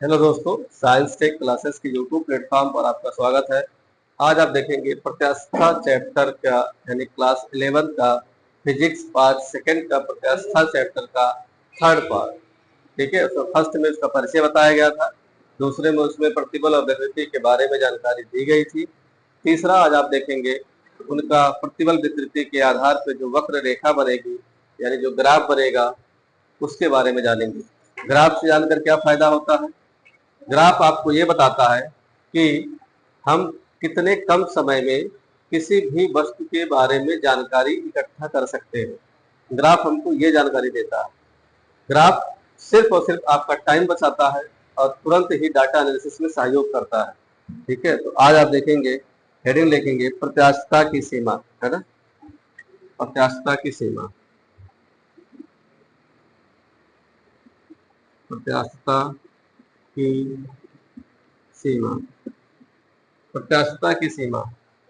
Hello दोस्तों, science tech classes के YouTube platform पर आपका स्वागत है। आज आप देखेंगे प्रत्यास्था चैप्टर का यानी क्लास 11 का फिजिक्स पार्ट सेकंड का प्रत्यास्था चैप्टर का थर्ड पार्ट। ठीक है, तो फर्स्ट में उसका परिचय बताया गया था, दूसरे में उसमें प्रतिबल और विकृति के बारे में जानकारी दी गई थी, तीसरा आज आप देखेंगे उनका प्रतिबल विकृति के आधार पर जो वक्र रेखा बनेगी यानी जो ग्राफ बनेगा उसके बारे में जानेंगे। ग्राफ से जानकर क्या फायदा होता है? ग्राफ आपको ये बताता है कि हम कितने कम समय में किसी भी वस्तु के बारे में जानकारी इकट्ठा कर सकते हैं। ग्राफ हमको ये जानकारी देता है। ग्राफ सिर्फ और सिर्फ आपका टाइम बचाता है और तुरंत ही डाटा एनालिसिस में सहयोग करता है। ठीक है, तो आज आप देखेंगे, हेडिंग लिखेंगे प्रत्यास्थता की सीमा, है ना, प्रत्यास्थता की सीमा, प्रत्यास्थता की सीमा, प्रत्यास्थता की सीमा।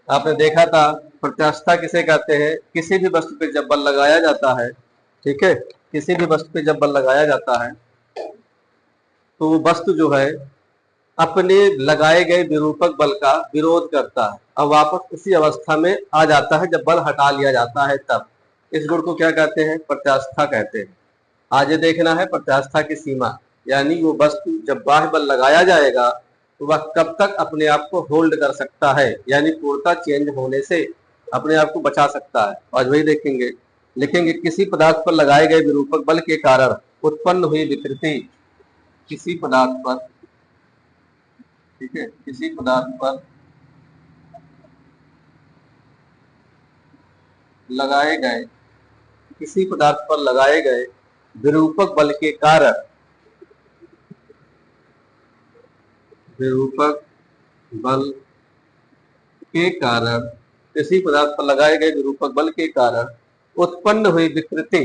आपने देखा था प्रत्यास्थता किसे कहते हैं? किसी भी वस्तु पे जब बल लगाया जाता है, ठीक है, किसी भी वस्तु पे जब बल लगाया जाता है तो वो वस्तु जो है अपने लगाए गए विरूपक बल का विरोध करता है और वापस उसी अवस्था में आ जाता है जब बल हटा लिया जाता है। तब इस गुण को क्या कहते हैं? प्रत्यास्था कहते हैं। आज ये देखना है प्रत्यास्था की सीमा, यानी वो वस्तु जब बाह्य बल लगाया जाएगा तो वह कब तक अपने आप को होल्ड कर सकता है, यानी पूर्णता चेंज होने से अपने आप को बचा सकता है। आज वही देखेंगे। लिखेंगे किसी पदार्थ पर लगाए गए विरूपक बल के कारण उत्पन्न हुई विकृति, किसी पदार्थ पर, ठीक है, किसी पदार्थ पर लगाए गए, किसी पदार्थ पर लगाए गए विरूपक बल के कारण, विरूपक बल के कारण, किसी पदार्थ पर लगाए गए विरूपक बल के कारण उत्पन्न हुई विकृति,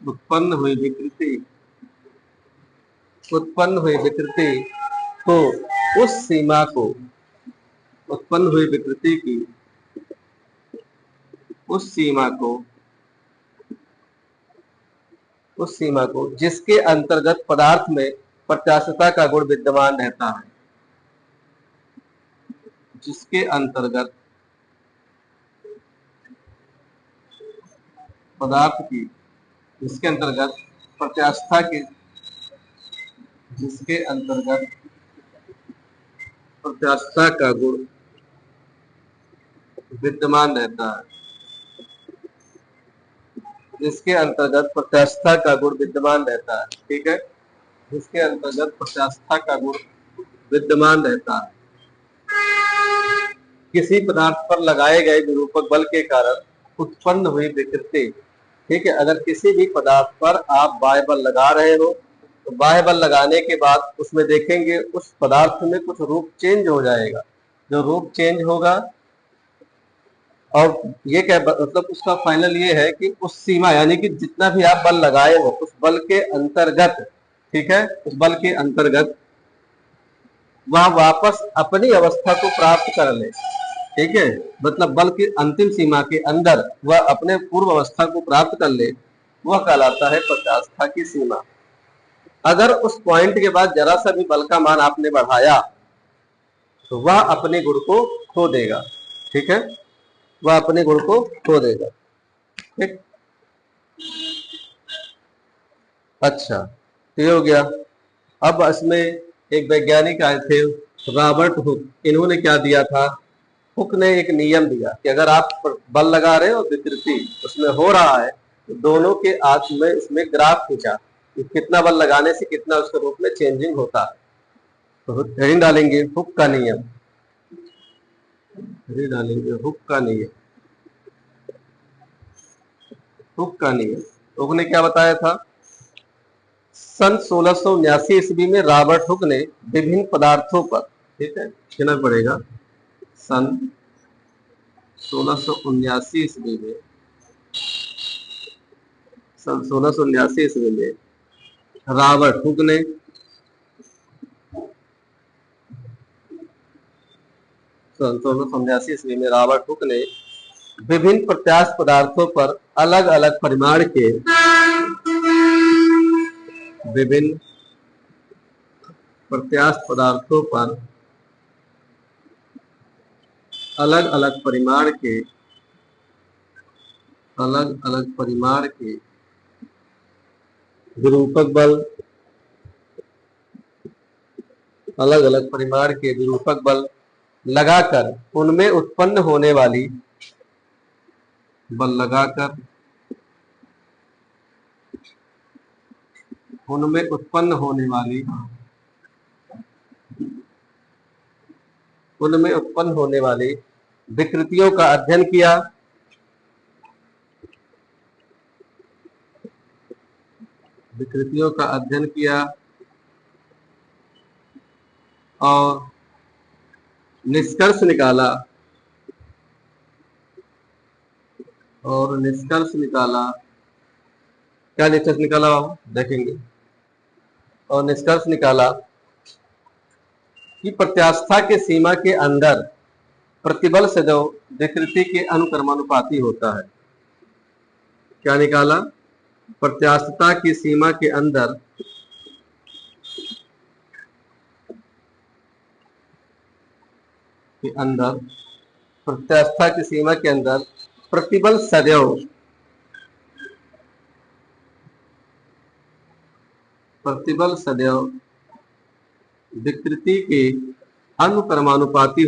उत्पन्न हुई विकृति, उत्पन्न हुई विकृति को, उस सीमा को, उत्पन्न हुई विकृति की उस सीमा को, उस सीमा को जिसके अंतर्गत पदार्थ में प्रत्यास्थता का गुण विद्यमान रहता है, जिसके अंतर्गत पदार्थ की, जिसके अंतर्गत प्रत्यास्था की, जिसके अंतर्गत प्रत्यास्था का गुण विद्यमान रहता है, जिसके अंतर्गत प्रत्यास्था का गुण विद्यमान रहता है। ठीक है, जिसके अंतर्गत प्रत्यास्था का गुण विद्यमान रहता है। किसी पदार्थ पर लगाए गए विरूपक बल के कारण उत्पन्न हुई विकृति। ठीक है, अगर किसी भी पदार्थ पर आप बाह्य बल लगा रहे हो तो बाह्य बल लगाने के बाद उसमें देखेंगे उस पदार्थ में कुछ रूप चेंज हो जाएगा। जो रूप चेंज होगा और ये क्या मतलब उसका फाइनल ये है कि उस सीमा यानी कि जितना भी आप बल लगाए हो उस बल के अंतर्गत, ठीक है, उस बल के अंतर्गत वह वापस अपनी अवस्था को प्राप्त कर ले। ठीक है, मतलब बल की अंतिम सीमा के अंदर वह अपने पूर्व अवस्था को प्राप्त कर ले, वह कहलाता है प्रत्यास्था की सीमा। अगर उस पॉइंट के बाद जरा सा भी बल का मान आपने बढ़ाया तो वह अपने गुण को खो देगा। ठीक है, वह अपने गुण को खो देगा। ठीक, अच्छा, तो ये हो गया। अब इसमें एक वैज्ञानिक आए थे, रॉबर्ट हुक। इन्होंने क्या दिया था? हुक ने एक नियम दिया कि अगर आप बल लगा रहे हो विकृति उसमें हो रहा है तो दोनों के आंख में इसमें ग्राफ खींचा कि कितना बल लगाने से कितना उसके रूप में चेंजिंग होता है। तो हेडिंग डालेंगे हुक का नियम, हेडिंग डालेंगे हुक का नियम, हुक का नियम। हुक ने क्या बताया था? सन 1679 ईस्वी में रॉबर्ट हुक ने विभिन्न पदार्थों पर, ठीक है, कहना पड़ेगा, सन 1679 ईस्वी में, सन 1679 ईस्वी में रॉबर्ट हुक ने सन 1679 ईस्वी में रॉबर्ट हुक ने विभिन्न प्रत्यास्थ पदार्थों पर अलग अलग परिमाण के विभिन्न प्रत्यास्थ पदार्थों पर अलग अलग परिमाण के विरूपक बल लगाकर उनमें उत्पन्न होने वाली विकृतियों का अध्ययन किया और निष्कर्ष निकाला क्या निष्कर्ष निकाला देखेंगे। और निष्कर्ष निकाला कि प्रत्यास्था के सीमा के अंदर प्रतिबल सदैव विकृति के अनुक्रमानुपाती होता है। क्या निकाला? प्रत्यास्थता की सीमा के अंदर प्रतिबल सदैव विकृति के अनुक्रमानुपाती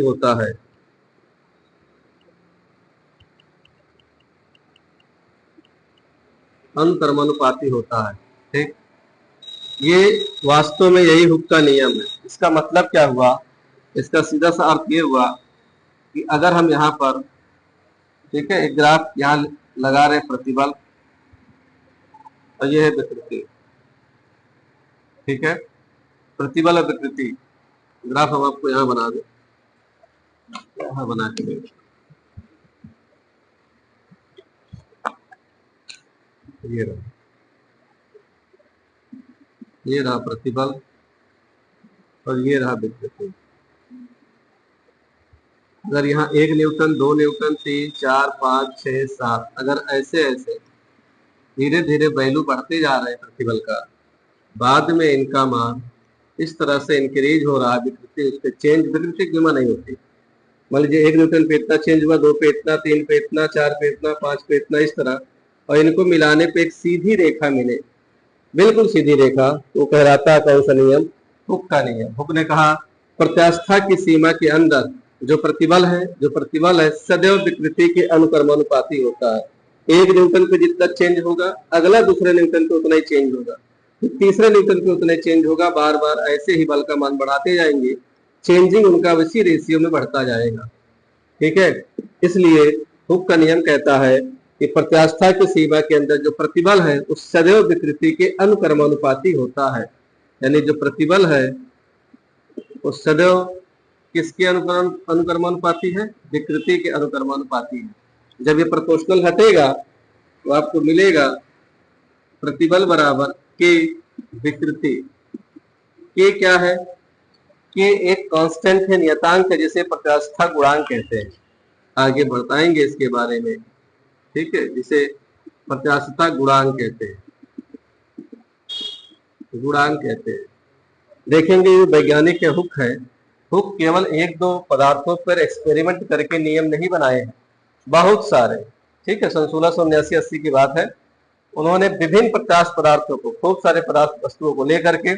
होता है। ठीक, ये वास्तव में यही हुक का नियम है। इसका मतलब क्या हुआ? इसका सीधा सा अर्थ ये हुआ कि अगर हम यहाँ पर, ठीक है, एक ग्राफ यहाँ लगा रहे प्रतिबल और ये है विकृति, ठीक है, प्रतिबल और विकृति ग्राफ हम आपको यहाँ बना दे, यहाँ बना के ये रहा प्रतिबल और ये रहा विकृति। अगर यहाँ 1 न्यूटन, 2 न्यूटन, 3, 4, 5, 6, 7 अगर ऐसे ऐसे धीरे धीरे वैल्यू बढ़ते जा रहे हैं प्रतिबल का, बाद में इनका मान इस तरह से इंक्रीज हो रहा है, विकृति चेंज विकृति क्यों नहीं होती। मान लीजिए 1 न्यूटन पे इतना चेंज हुआ, 2 पे इतना, 3 पे इतना, 4 पे इतना, 5 पे इतना, इस तरह, और इनको मिलाने पे एक सीधी रेखा मिले, बिल्कुल सीधी रेखा, तो कहलाता है कौन सा नियम? हुक का नियम। हुक ने कहा प्रत्यास्था की सीमा के अंदर जो प्रतिबल है सदैव विकृति के अनुक्रमानुपाती होता है। 1 न्यूटन पे जितना चेंज होगा, अगला दूसरे न्यूटन पे उतना ही चेंज होगा, फिर तीसरे न्यूटन पे उतना ही चेंज होगा, बार बार ऐसे ही बल का मान बढ़ाते जाएंगे, चेंजिंग उनका उसी रेशियो में बढ़ता जाएगा। ठीक है, इसलिए हुक का नियम कहता है कि प्रत्यास्था की सीमा के अंदर जो प्रतिबल है उस सदैव विकृति के अनुक्रमानुपाती होता है। यानी जो प्रतिबल है वो सदैव किसके अनुक्रमानुपाती है? विकृति के अनुक्रमानुपाती है। जब ये प्रोपोर्शनल हटेगा तो आपको मिलेगा प्रतिबल बराबर के विकृति। के क्या है? के एक कांस्टेंट है, नियतांक है, जिसे प्रत्यास्था गुणांक कहते हैं। आगे बताएंगे इसके बारे में, ठीक है, जिसे प्रत्यास्थता गुणांक कहते हैं। देखेंगे ये वैज्ञानिक हुक है। हुक केवल 1-2 पदार्थों पर एक्सपेरिमेंट करके नियम नहीं बनाए हैं, बहुत सारे, ठीक है, सन 1679-80 की बात है। उन्होंने विभिन्न प्रत्यास्थ पदार्थों को, खूब सारे पदार्थ वस्तुओं को लेकर के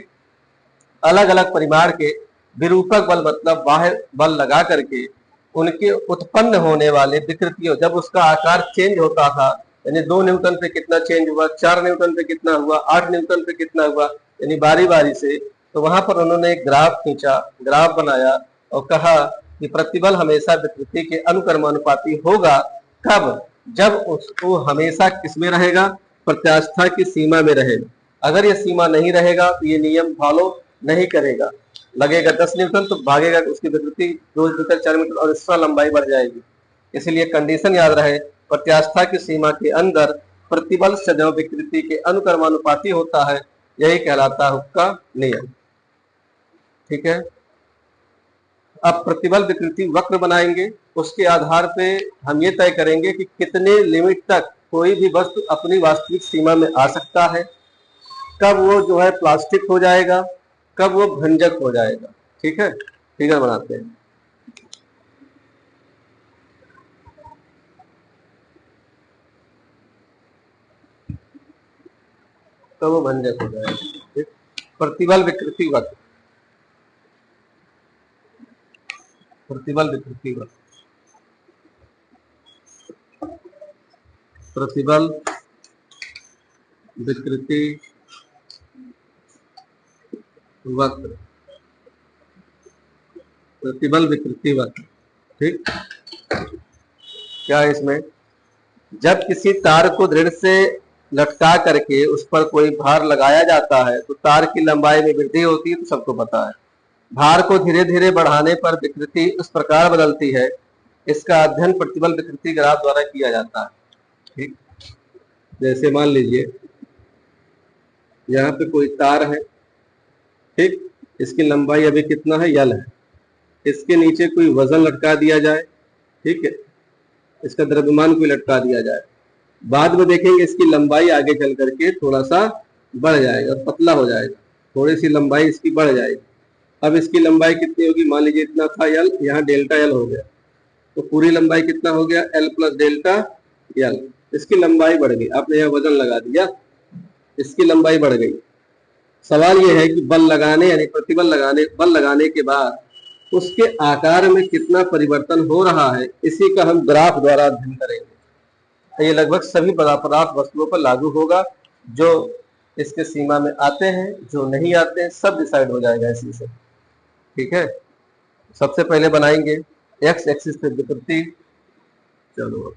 अलग अलग परिमाण के विरूपक बल, मतलब बाह्य बल लगा करके उनके उत्पन्न होने वाले विकृतियों, जब उसका आकार चेंज होता था, यानी 2 न्यूटन पे कितना चेंज हुआ, 4 न्यूटन पे कितना हुआ, 8 न्यूटन पे कितना हुआ, यानी बारी बारी से, तो वहां पर उन्होंने एक ग्राफ खींचा, ग्राफ बनाया और कहा कि प्रतिबल हमेशा विकृति के अनुक्रमानुपाती होगा। कब? जब उसको हमेशा किसमें रहेगा? प्रत्यास्था की सीमा में रहेगा। अगर ये सीमा नहीं रहेगा तो ये नियम फॉलो नहीं करेगा। लगेगा 10 न्यूटन तो भागेगा उसकी विकृति 2 मीटर 4 मीटर और इसका लंबाई बढ़ जाएगी। इसलिए कंडीशन याद रहे, प्रत्यास्था की सीमा के अंदर प्रतिबल सदैव विकृति के अनुक्रमानुपाती होता है। यही कहलाता है हुक का नियम। ठीक है, अब प्रतिबल विकृति वक्र बनाएंगे, उसके आधार पे हम ये तय करेंगे कि कितने लिमिट तक कोई भी वस्तु अपनी वास्तविक सीमा में आ सकता है, कब वो जो है प्लास्टिक हो जाएगा, कब वो भंजक हो जाएगा। ठीक है, फिगर बनाते हैं। कब वो भंजक हो जाएगा। ठीक? प्रतिबल विकृति वक्र, प्रतिबल विकृति वक्र, प्रतिबल विकृति वक्र, प्रतिबल विकृति वक्र। ठीक, क्या है इसमें, जब किसी तार को दृढ़ से लटका करके उस पर कोई भार लगाया जाता है तो तार की लंबाई में वृद्धि होती है, तो सबको पता है। भार को धीरे धीरे बढ़ाने पर विकृति उस प्रकार बदलती है, इसका अध्ययन प्रतिबल विकृति ग्राफ द्वारा किया जाता है। ठीक, जैसे मान लीजिए यहाँ पे कोई तार है, ठीक, इसकी लंबाई अभी कितना है, यल है। इसके नीचे कोई वजन लटका दिया जाए, ठीक है, इसका द्रव्यमान कोई लटका दिया जाए, बाद में देखेंगे इसकी लंबाई आगे चल करके थोड़ा सा बढ़ जाएगा, पतला हो जाएगा, थोड़ी सी लंबाई इसकी बढ़ जाएगी। अब इसकी लंबाई कितनी होगी, मान लीजिए इतना था यल, यहाँ डेल्टा यल हो गया, तो पूरी लंबाई कितना हो गया, एल प्लस डेल्टा यल। इसकी लंबाई बढ़ गई, आपने यहाँ वजन लगा दिया, इसकी लंबाई बढ़ गई। सवाल यह है कि बल लगाने यानी प्रतिबल लगाने, बल लगाने के बाद उसके आकार में कितना परिवर्तन हो रहा है, इसी का हम ग्राफ द्वारा अध्ययन करेंगे। ये लगभग सभी पदार्थ वस्तुओं पर लागू होगा, जो इसके सीमा में आते हैं, जो नहीं आते हैं, सब डिसाइड हो जाएगा इसी से। ठीक है, सबसे पहले बनाएंगे एक्स एक्सिस पे विकृति। चलो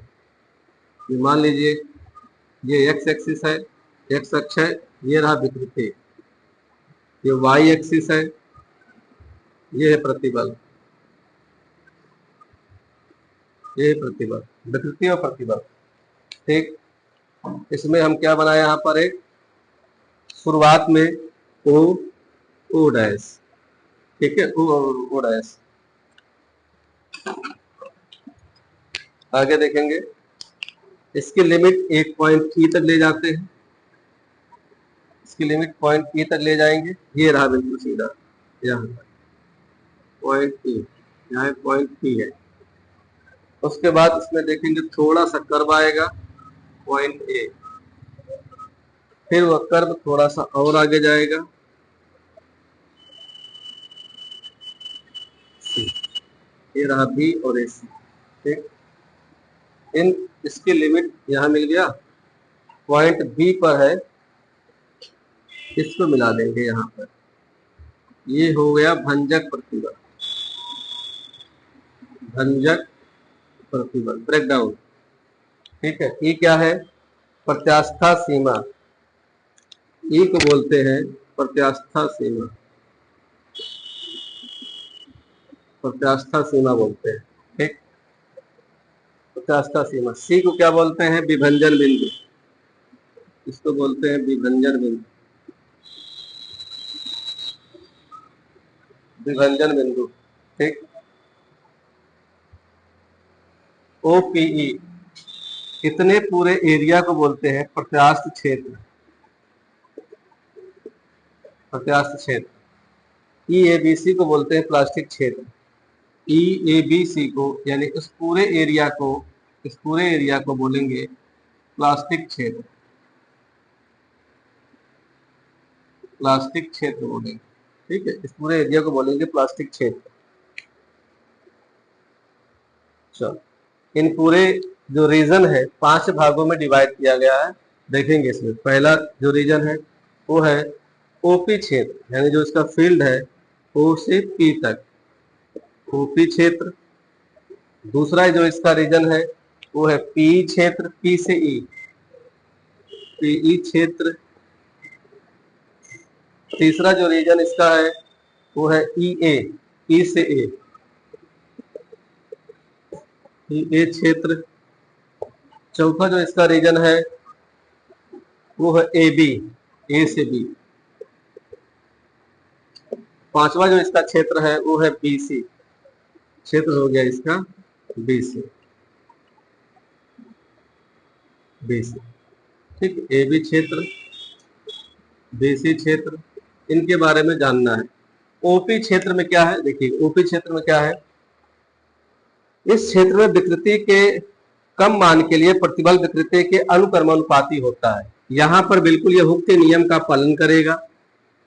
ये मान लीजिए ये एक्स एक्सिस है, एक्स अक्ष है, ये रहा विकृति, ये वाई एक्सिस है, ये है प्रतिबल, ये है प्रतिबल, विकृति और प्रतिबल। ठीक, इसमें हम क्या बनाए, यहाँ पर एक शुरुआत में ओ डैश, ठीक है, ओ डैश। आगे देखेंगे इसकी लिमिट एक पॉइंट ई तक ले जाते हैं, इसकी लिमिट पॉइंट ई तक ले जाएंगे, ये रहा बिल्कुल सीधा, यहाँ पॉइंट ई, यहाँ पॉइंट ई है। उसके बाद इसमें देखेंगे थोड़ा सा कर्व आएगा, पॉइंट ए, फिर वह कर्व थोड़ा सा और आगे जाएगा, ये रहा बी और ए सी। ठीक, इन इसकी लिमिट यहाँ मिल गया, पॉइंट बी पर है, इसको मिला देंगे यहाँ पर, ये हो गया भंजक प्रतिबल, भंजक प्रतिबल ब्रेकडाउन। ठीक है, ये क्या है, प्रत्यास्था सीमा, ई को बोलते हैं प्रत्यास्था सीमा, प्रत्यास्था सीमा बोलते हैं। ठीक, प्रत्यास्था सीमा। सी को क्या बोलते हैं, विभंजन बिंदु, इसको बोलते हैं विभंजन बिंदु, विभंजन बिंदु। ठीक, ओपीई, इतने पूरे एरिया को बोलते हैं प्रत्यास्थ क्षेत्र, प्रत्यास्थ क्षेत्र। ईएबीसी को बोलते हैं प्लास्टिक क्षेत्र, ईएबीसी को यानी इस पूरे एरिया को, इस पूरे एरिया को बोलेंगे प्लास्टिक क्षेत्र, प्लास्टिक क्षेत्र बोलेंगे। ठीक है, इस पूरे एरिया को बोलेंगे प्लास्टिक क्षेत्र। चलो, इन पूरे जो रीजन है 5 भागों में डिवाइड किया गया है, देखेंगे इसमें। पहला जो रीजन है वो है ओपी क्षेत्र, यानी जो इसका फील्ड है ओ से पी तक, ओपी क्षेत्र। दूसरा जो इसका रीजन है वो है पी क्षेत्र, पी से ई, पीई क्षेत्र। तीसरा जो रीजन इसका है वो है ई ए, ई से ए, ई ए क्षेत्र। चौथा जो इसका रीजन है वो है ए बी, ए से बी। पांचवा जो इसका क्षेत्र है वो है बी सी, क्षेत्र हो गया इसका बी सी, बी सी। ठीक, ए बी क्षेत्र, बीसी क्षेत्र, इनके बारे में जानना है। ओपी क्षेत्र में क्या है, देखिए ओपी क्षेत्र में क्या है, इस क्षेत्र में विकृति के कम मान के लिए प्रतिबल विकृति के अनुक्रमानुपाती होता है। यहाँ पर बिल्कुल यह हुक के नियम का पालन करेगा,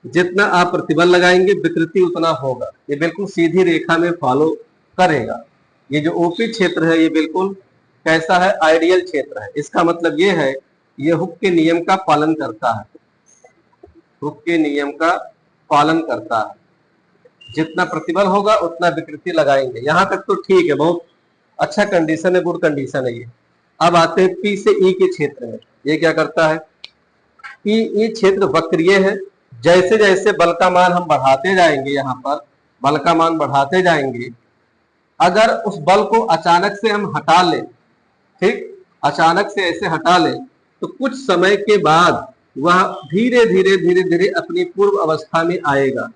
जितना आप प्रतिबल लगाएंगे विकृति उतना होगा। ये बिल्कुल सीधी रेखा में फॉलो करेगा। ये जो ओपी क्षेत्र है ये बिल्कुल कैसा है, आइडियल क्षेत्र है। इसका मतलब ये है ये हुक के नियम का पालन करता है, हुक के नियम का पालन करता है। जितना प्रतिबल होगा उतना विकृति लगाएंगे। यहां तक तो ठीक है, बहुत अच्छा कंडीशन है, गुड कंडीशन है ये। अब आते हैं पी से ई के क्षेत्र में। ये क्या करता है, पी ई क्षेत्र वक्रीय है। जैसे जैसे बल का मान हम बढ़ाते जाएंगे, यहाँ पर बल का मान बढ़ाते जाएंगे, अगर उस बल को अचानक से हम हटा लें, ठीक, अचानक से ऐसे हटा लें, तो कुछ समय के बाद वह धीरे धीरे धीरे धीरे अपनी पूर्व अवस्था में आएगा।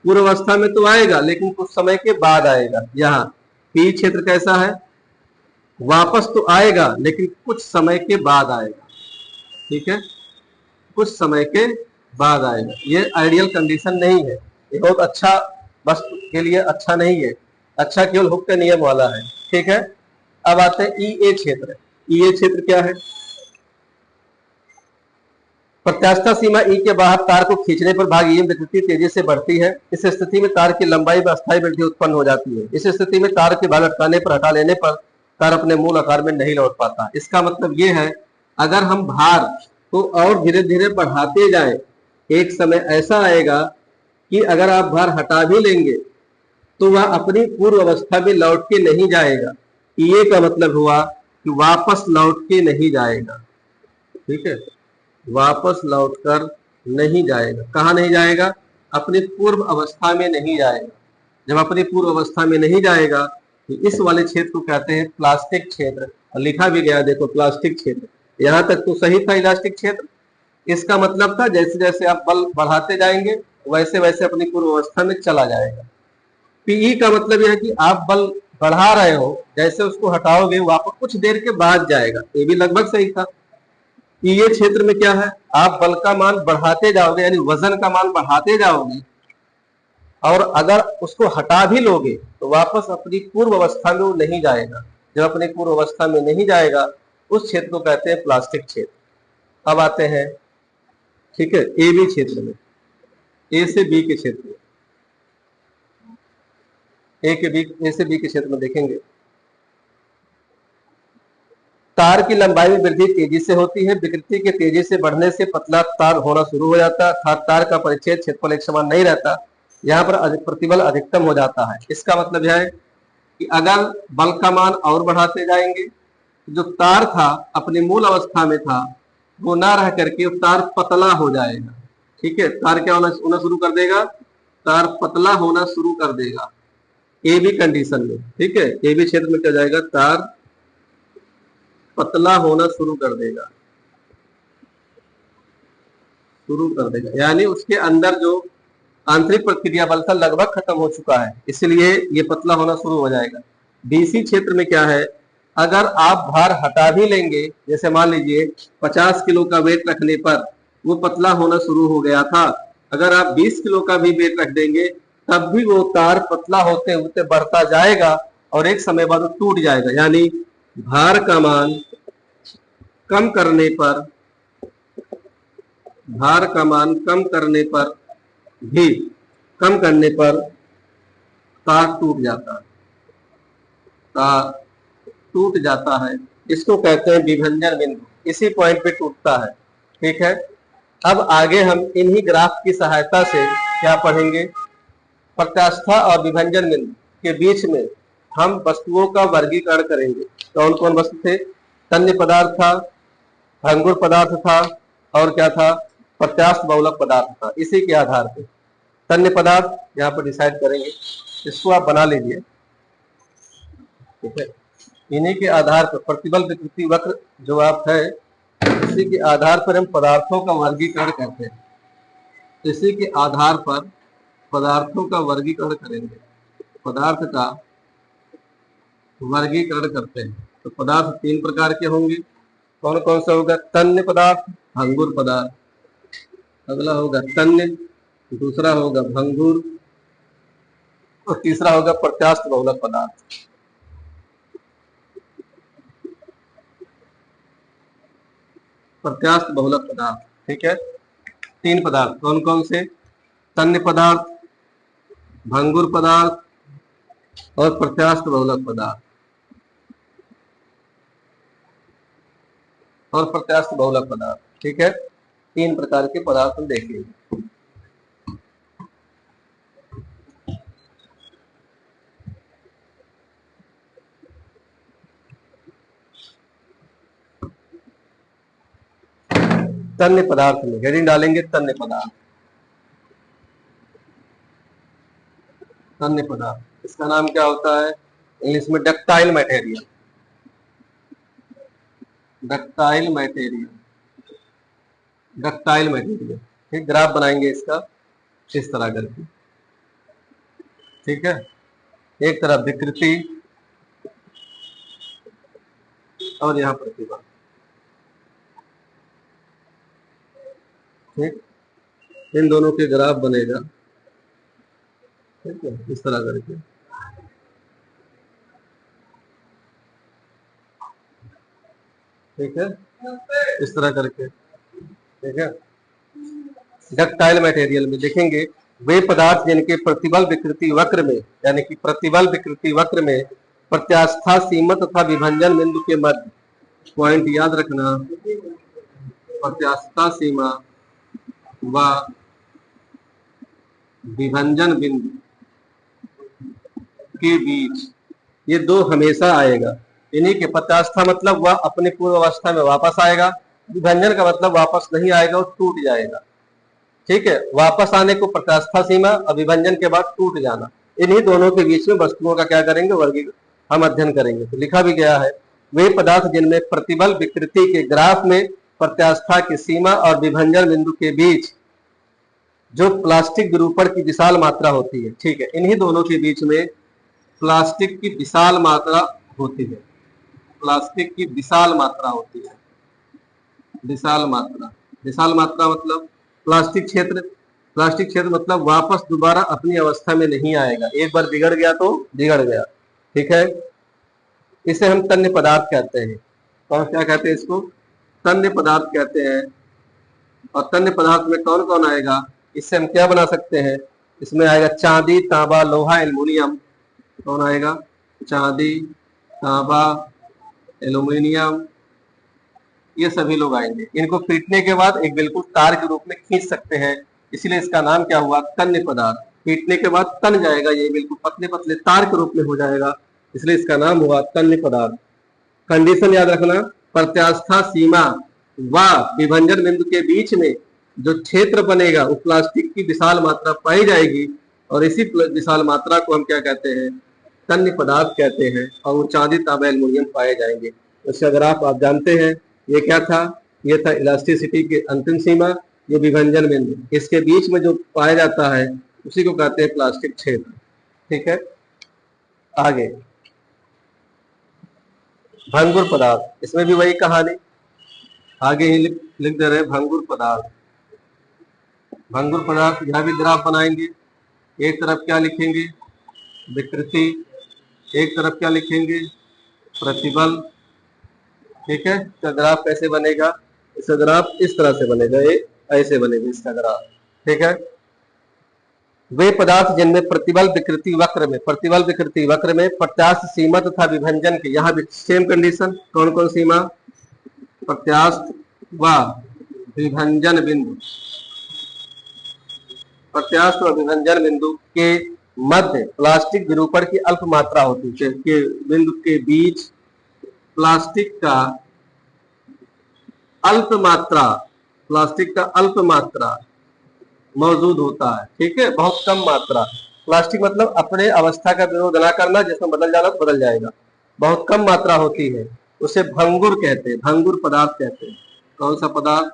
पूर्व अवस्था में तो आएगा लेकिन कुछ समय के बाद आएगा। यहाँ पी क्षेत्र कैसा है, वापस तो आएगा लेकिन कुछ समय के बाद आएगा, ठीक है, कुछ समय के बाद आएगा। ये आइडियल कंडीशन नहीं है, ये बहुत अच्छा वस्तु के लिए अच्छा नहीं है, अच्छा केवल हुक का नियम वाला है, ठीक है। अब आते हैं ई ए क्षेत्र। ई ए क्षेत्र क्या है, प्रत्यास्था सीमा ई के बाहर तार को खींचने पर भाग ई में विकृति तेजी से बढ़ती है। इस स्थिति में तार की लंबाई में अस्थायी वृद्धि उत्पन्न हो जाती है। इस स्थिति में तार के भाग लटकाने पर, हटा लेने पर तार अपने मूल आकार में नहीं लौट पाता। इसका मतलब ये है अगर हम भार को और धीरे धीरे बढ़ाते जाएं, एक समय ऐसा आएगा कि अगर आप भार हटा भी लेंगे तो वह अपनी पूर्व अवस्था में लौट के नहीं जाएगा। ये का मतलब हुआ कि वापस लौट के नहीं जाएगा, ठीक है, वापस लौटकर नहीं जाएगा। कहाँ नहीं जाएगा, अपनी पूर्व अवस्था में नहीं जाएगा। जब अपनी पूर्व अवस्था में नहीं जाएगा तो इस वाले क्षेत्र को कहते हैं प्लास्टिक क्षेत्र। लिखा भी गया देखो प्लास्टिक क्षेत्र, यहाँ तक तो सही था इलास्टिक क्षेत्र। इसका मतलब था जैसे जैसे आप बल बढ़ाते जाएंगे वैसे वैसे अपनी पूर्व अवस्था में चला जाएगा। पीई का मतलब यह है कि आप बल बढ़ा रहे हो, जैसे उसको हटाओगे वापस कुछ देर के बाद जाएगा। ये भी लगभग सही था। ये क्षेत्र में क्या है, आप बल का मान बढ़ाते जाओगे, यानी वजन का मान बढ़ाते जाओगे, और अगर उसको हटा भी लोगे तो वापस अपनी पूर्व अवस्था में वो नहीं जाएगा। जब अपनी पूर्व अवस्था में नहीं जाएगा उस क्षेत्र को कहते हैं प्लास्टिक क्षेत्र। अब आते हैं, ठीक है, ए बी क्षेत्र में, ए से बी के क्षेत्र में। ए से बी के क्षेत्र में देखेंगे तार की लंबाई में वृद्धि तेजी से होती है। विकृति के तेजी से बढ़ने से पतला तार होना शुरू हो जाता है। तार का परिच्छेद क्षेत्रफल एक समान नहीं रहता, यहाँ पर प्रतिबल अधिकतम हो जाता है। इसका मतलब यह है कि अगर बल का मान और बढ़ाते जाएंगे, जो तार था अपनी मूल अवस्था में था वो ना रह करके तार पतला हो जाएगा, ठीक है, तार क्या होना शुरू कर देगा, तार पतला होना शुरू कर देगा ए बी कंडीशन में, ठीक है। ए बी क्षेत्र में क्या जाएगा, तार पतला होना शुरू कर देगा, यानी उसके अंदर जो आंतरिक प्रक्रिया बल था लगभग खत्म हो चुका है, इसलिए ये पतला होना शुरू हो जाएगा। डीसी क्षेत्र में क्या है, अगर आप भार हटा भी लेंगे, जैसे मान लीजिए 50 किलो का वेट रखने पर वो पतला होना शुरू हो गया था, अगर आप 20 किलो का भी वेट रख देंगे तब भी वो तार पतला होते होते बढ़ता जाएगा और एक समय बाद वो टूट जाएगा। यानी भार का मान कम करने पर, भार का मान कम करने पर भी, कम करने पर तार टूट जाता है, तार टूट जाता है। इसको कहते हैं विभंजन बिंदु, इसी पॉइंट पे टूटता है, ठीक है। अब आगे हम इन्हीं ग्राफ की सहायता से क्या पढ़ेंगे, प्रत्यास्था और विभंजन बिंदु के बीच में हम वस्तुओं का वर्गीकरण करेंगे। कौन कौन वस्तु थे, तन्य पदार्थ था, भंगुर पदार्थ था, और क्या था, प्रत्यास्थ बहुलक पदार्थ था। इसी के आधार पे तन्य पदार्थ यहाँ पर डिसाइड करेंगे, इसको आप बना लीजिए, ठीक है। इन्हीं के आधार पर प्रतिबल विकृति वक्र जो आप है, इसी के आधार पर हम पदार्थों का वर्गीकरण करते हैं, इसी के आधार पर पदार्थों का वर्गीकरण करेंगे, पदार्थ का वर्गीकरण करते हैं। तो पदार्थ 3 प्रकार के होंगे, कौन कौन सा होगा, तन्य पदार्थ, भंगुर पदार्थ, अगला होगा तन्य, दूसरा होगा भंगुर और तीसरा होगा प्रत्यास्थ बहुलक पदार्थ। प्रत्यास्थ बहुलक पदार्थ, ठीक है। तीन पदार्थ कौन कौन से? तन्य पदार्थ, भंगुर पदार्थ और प्रत्यास्थ बहुलक पदार्थ। और प्रत्यास्थ बहुलक पदार्थ, ठीक है। तीन प्रकार के पदार्थ हम देखेंगे। तन्य पदार्थ में हेडिंग डालेंगे तन्य पदार्थ। तन्य पदार्थ, इसका नाम क्या होता है इंग्लिश में? Ductile material. Ductile material, ductile material, ठीक। ग्राफ बनाएंगे इसका इस तरह करके, ठीक है। एक तरफ विकृति और यहाँ प्रतिभा, ठीक। इन दोनों के ग्राफ बनेगा, ठीक है, इस तरह करके, ठीक है, इस तरह करके, ठीक है। डक्टाइल मटेरियल में देखेंगे वे पदार्थ जिनके प्रतिबल विकृति वक्र में, यानी कि प्रतिबल विकृति वक्र में प्रत्यास्था सीमा तथा विभंजन बिंदु के मध्य, पॉइंट याद रखना, प्रत्यास्था सीमा व विभंजन बिंदु के बीच, ये दो हमेशा आएगा। इन्हीं के प्रत्यास्था मतलब वह अपने पूर्व अवस्था में वापस आएगा, विभंजन का मतलब वापस नहीं आएगा, वो टूट जाएगा, ठीक है। वापस आने को प्रत्यास्था सीमा और विभंजन के बाद टूट जाना, इन्हीं दोनों के बीच में वस्तुओं का क्या करेंगे? वर्गीकरण हम अध्ययन करेंगे। तो लिखा भी गया है वे पदार्थ जिनमें प्रतिबल विकृति के ग्राफ में प्रत्यास्था की सीमा और विभंजन बिंदु के बीच जो प्लास्टिक विरूपण की विशाल मात्रा होती है, ठीक है। इन्हीं दोनों के बीच में प्लास्टिक की विशाल मात्रा होती है, प्लास्टिक की विशाल मात्रा होती है। विशाल मात्रा, विशाल मात्रा मतलब प्लास्टिक क्षेत्र, प्लास्टिक क्षेत्र मतलब वापस दोबारा अपनी अवस्था में नहीं आएगा, एक बार बिगड़ गया तो बिगड़ गया, ठीक है। इसे हम तन्य पदार्थ कहते हैं। और क्या कहते हैं इसको? तन्य पदार्थ कहते हैं। और तन्य पदार्थ में कौन कौन आएगा? इससे हम क्या बना सकते हैं? इसमें आएगा चांदी, तांबा, लोहा, एल्युमिनियम। कौन आएगा? चांदी, तांबा, एल्युमिनियम, ये सभी लोग आएंगे। इनको पीटने के बाद एक बिल्कुल तार के रूप में खींच सकते हैं, इसीलिए इसका नाम क्या हुआ? तन्य पदार्थ। पीटने के बाद तन जाएगा, ये बिल्कुल पतले पतले तार के रूप में हो जाएगा, इसलिए इसका नाम हुआ तन्य पदार्थ। कंडीशन याद रखना, प्रत्यास्था सीमा व विभंजन बिंदु के बीच में जो क्षेत्र बनेगा वो प्लास्टिक की विशाल मात्रा पाई जाएगी, और इसी विशाल मात्रा को हम क्या कहते हैं? तन्य पदार्थ कहते हैं। और वो चांदी, तांबा, एल्युमिनियम पाए जाएंगे। इसका ग्राफ आप जानते हैं, ये क्या था? ये था इलास्टिसिटी की अंतिम सीमा, ये विभंजन बिंदु, इसके बीच में जो पाया जाता है उसी को कहते हैं प्लास्टिक क्षेत्र, ठीक है। आगे भंगुर पदार्थ, इसमें भी वही कहानी, आगे ही लिख दे रहे हैं भंगुर पदार्थ। भंगुर पदार्थ यहाँ भी ग्राफ बनाएंगे, एक तरफ क्या लिखेंगे? विकृति, एक तरफ क्या लिखेंगे? प्रतिबल, ठीक है। इसका ग्राफ कैसे बनेगा? इसका ग्राफ इस तरह से बनेगा, ये ऐसे बनेगा इसका ग्राफ, ठीक है। वे पदार्थ जिनमें प्रतिबल विकृति वक्र में, प्रतिबल विकृति वक्र में प्रत्यास्थ सीमा तथा विभंजन के, यहाँ भी सेम कंडीशन, कौन कौन सीमा? प्रत्यास्थ व विभंजन बिंदु, प्रत्यास्थ व विभंजन बिंदु के मध्य प्लास्टिक विरूपण की अल्प मात्रा होती है, के बिंदु के बीच प्लास्टिक का अल्प मात्रा, प्लास्टिक का अल्प मात्रा मौजूद होता है, ठीक है, बहुत कम मात्रा। प्लास्टिक मतलब अपने अवस्था का विरोध न करना, जिसमें बदल जाना तो बदल जाएगा, बहुत कम मात्रा होती है, उसे भंगुर कहते हैं, भंगुर पदार्थ कहते हैं। कौन सा पदार्थ?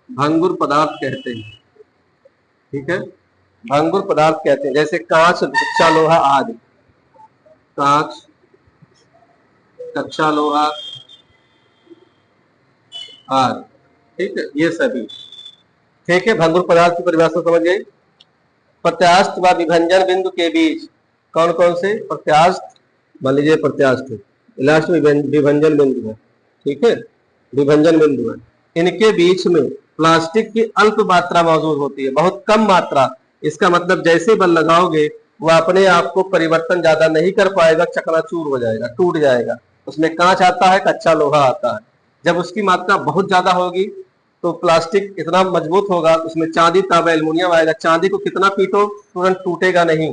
भंगुर पदार्थ कहते हैं, ठीक है, भंगुर पदार्थ कहते हैं। जैसे कांच, कच्चा लोहा आदि, कांच, कच्चा लोहा आदि, ठीक है, ये सभी ठीक है, भंगुर पदार्थ की परिभाषा समझ गए। प्रत्यास्थ व विभंजन बिंदु के बीच कौन कौन से प्रत्यास्थ, मान लीजिए प्रत्यास्थ लास्ट में विभंजन बिंदु है, ठीक है, विभंजन बिंदु है, इनके बीच में प्लास्टिक की अल्प मात्रा मौजूद होती है, बहुत कम मात्रा। इसका मतलब जैसे बल लगाओगे वह अपने आप को परिवर्तन ज्यादा नहीं कर पाएगा, चकनाचूर हो जाएगा, टूट जाएगा। उसमें कांच आता है, कच्चा लोहा आता है। जब उसकी मात्रा बहुत ज्यादा होगी तो प्लास्टिक इतना मजबूत होगा, उसमें चांदी तांबा एल्युमिनियम आएगा। चांदी को कितना पीटो तुरंत टूटेगा नहीं,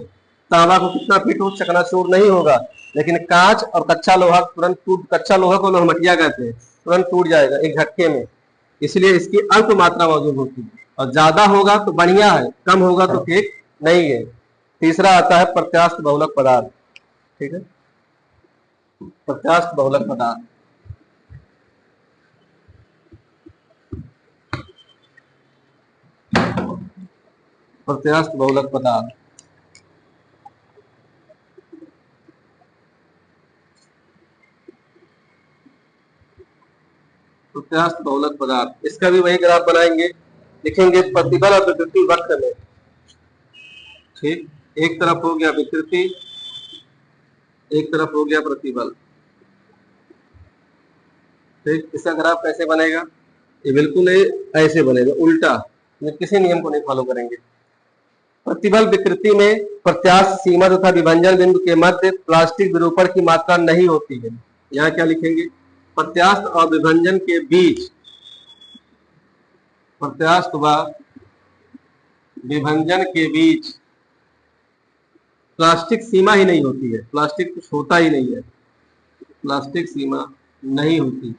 तांबा को कितना पीटो चकनाचूर नहीं होगा, लेकिन कांच और कच्चा लोहा तुरंत टूट, कच्चा लोहा को लोहमटिया कहते हैं, तुरंत टूट जाएगा एक झटके में। इसलिए इसकी अल्प मात्रा मौजूद होती है, और ज्यादा होगा तो बढ़िया है, कम होगा तो ठीक नहीं है। तीसरा आता है प्रत्यास्थ बहुलक पदार्थ, ठीक है, प्रत्यास्थ बहुलक पदार्थ। प्रत्यास्थ बहुलक पदार्थ प्रत्यास्थ बहुलक पदार्थ, इसका भी वही ग्राफ बनाएंगे, लिखेंगे प्रतिबल और विकृति वक्र में, ठीक, एक तरफ हो गया विकृति, एक तरफ हो गया प्रतिबल, ठीक। इसका ग्राफ कैसे बनेगा, ये बिल्कुल ऐसे बनेगा, उल्टा, ये किसी नियम को नहीं फॉलो करेंगे। प्रतिबल विकृति में प्रत्यास्थ सीमा तथा विभंजन बिंदु के मध्य प्लास्टिक विरूपण की मात्रा नहीं होती है। यहाँ क्या लिखेंगे, प्रत्यास्थ और विभंजन के बीच, प्रत्यास्थ व विभंजन के बीच प्लास्टिक सीमा ही नहीं होती है, प्लास्टिक कुछ होता ही नहीं है, प्लास्टिक सीमा नहीं होती,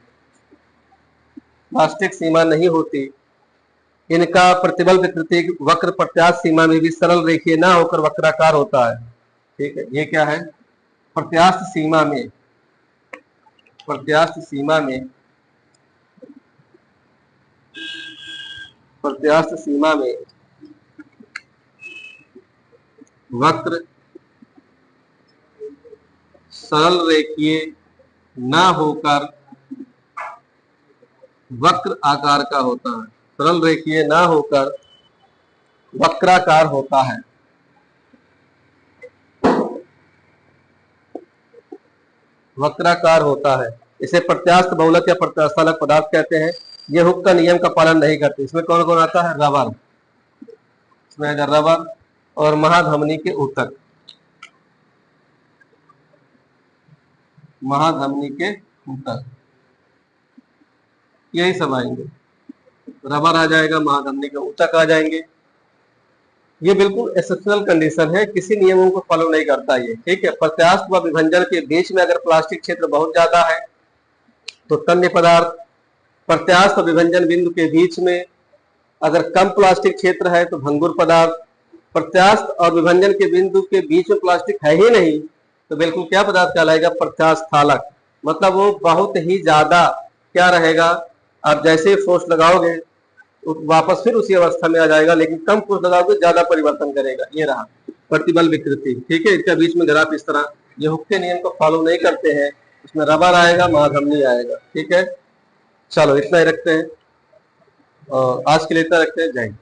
प्लास्टिक सीमा नहीं होती। इनका प्रतिबल विकृति वक्र प्रत्यास्थ सीमा में भी सरल रेखीय ना होकर वक्राकार होता है, ठीक है। ये क्या है, प्रत्यास्थ सीमा में, प्रत्यास्थ सीमा में, प्रत्यास्थ सीमा में वक्र सरल रेखीय ना होकर वक्र आकार का होता है, सरल रेखीय ना होकर वक्राकार होता है। वक्राकार होता है, इसे प्रत्यास्थ बहुलक या प्रत्यास्थालक पदार्थ कहते हैं। ये हुक का नियम का पालन नहीं करते। इसमें कौन कौन आता है, रबर, इसमें आएगा रबर और महाधमनी के ऊतक, महाधमनी के ऊतक, यही सब आएंगे, रबर आ जाएगा, महाधमनी के ऊतक आ जाएंगे। ये बिल्कुल एक्सेप्शनल कंडीशन है, किसी नियमों को फॉलो नहीं करता ये, ठीक है। प्रत्यास्थ व विभंजन के बीच में अगर प्लास्टिक क्षेत्र बहुत ज्यादा है तो तन्य पदार्थ, प्रत्यास्थ और विभंजन बिंदु के बीच में अगर कम प्लास्टिक क्षेत्र है तो भंगुर पदार्थ, प्रत्यास्थ और विभंजन के बिंदु के बीच में प्लास्टिक है ही नहीं तो बिल्कुल क्या पदार्थ कहलाएगा, प्रत्यास्थालक। मतलब वो बहुत ही ज्यादा क्या रहेगा, आप जैसे फोर्स लगाओगे वापस फिर उसी अवस्था में आ जाएगा, लेकिन कम फोर्स लगाओगे ज्यादा परिवर्तन करेगा। ये रहा प्रतिबल विकृति, ठीक है। इसका बीच में ग्राफ इस तरह, ये हुक के नियम को फॉलो नहीं करते हैं, इसमें रबर आएगा, महाधमनी आएगा, ठीक है। चलो इतना ही रखते हैं और आज के लिए इतना रखते हैं। जय हिंद।